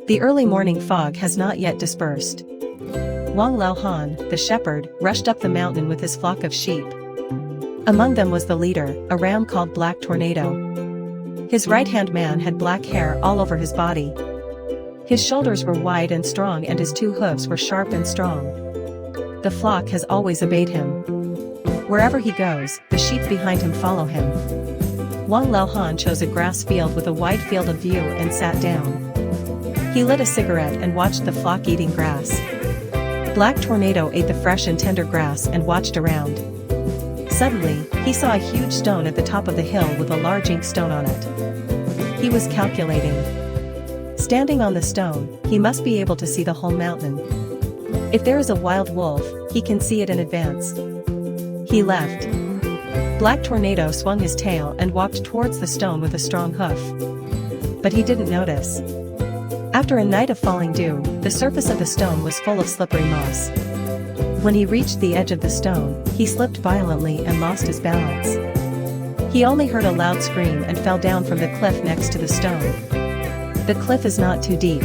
The early morning fog has not yet dispersed. Wang Laohan, the shepherd, rushed up the mountain with his flock of sheep. Among them was the leader, a ram called Black Tornado. His right-hand man had black hair all over his body. His shoulders were wide and strong and his 2 hooves were sharp and strong. The flock has always obeyed him. Wherever he goes, the sheep behind him follow him. Wang Laohan chose a grass field with a wide field of view and sat down. He lit a cigarette and watched the flock eating grass. Black Tornado ate the fresh and tender grass and watched around. Suddenly, he saw a huge stone at the top of the hill with a large ink stone on it. He was calculating. Standing on the stone, he must be able to see the whole mountain. If there is a wild wolf, he can see it in advance. He left. Black Tornado swung his tail and walked towards the stone with a strong hoof. But he didn't notice. After a night of falling dew, the surface of the stone was full of slippery moss. When he reached the edge of the stone, he slipped violently and lost his balance. He only heard a loud scream and fell down from the cliff next to the stone. The cliff is not too deep.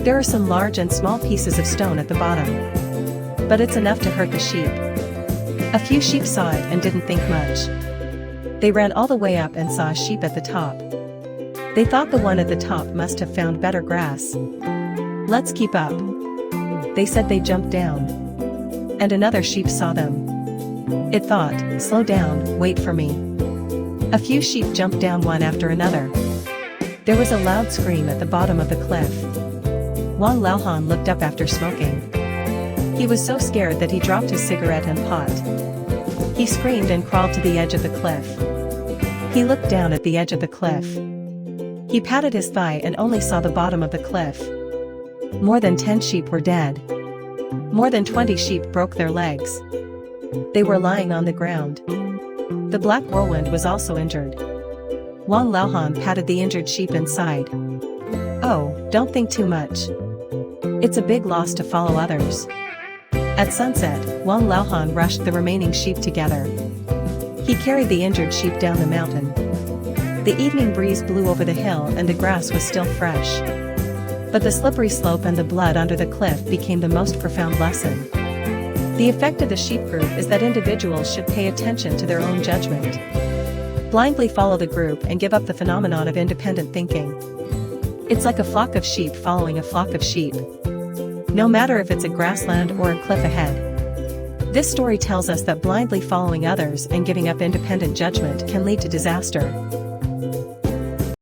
There are some large and small pieces of stone at the bottom. But it's enough to hurt the sheep. A few sheep saw it and didn't think much. They ran all the way up and saw a sheep at the top. They thought the one at the top must have found better grass. "Let's keep up." They said. They jumped down. And another sheep saw them. It thought, "Slow down, wait for me." A few sheep jumped down one after another. There was a loud scream at the bottom of the cliff. Wang Laohan looked up after smoking. He was so scared that he dropped his cigarette and pot. He screamed and crawled to the edge of the cliff. He looked down at the edge of the cliff. He patted his thigh and only saw the bottom of the cliff. More than 10 sheep were dead. More than 20 sheep broke their legs. They were lying on the ground. The black whirlwind was also injured. Wang Laohan patted the injured sheep inside. "Oh, don't think too much. It's a big loss to follow others." At sunset, Wang Laohan rushed the remaining sheep together. He carried the injured sheep down the mountain. The evening breeze blew over the hill and the grass was still fresh. But the slippery slope and the blood under the cliff became the most profound lesson. The effect of the sheep group is that individuals should pay attention to their own judgment. Blindly follow the group and give up the phenomenon of independent thinking. It's like a flock of sheep following a flock of sheep. No matter if it's a grassland or a cliff ahead. This story tells us that blindly following others and giving up independent judgment can lead to disaster.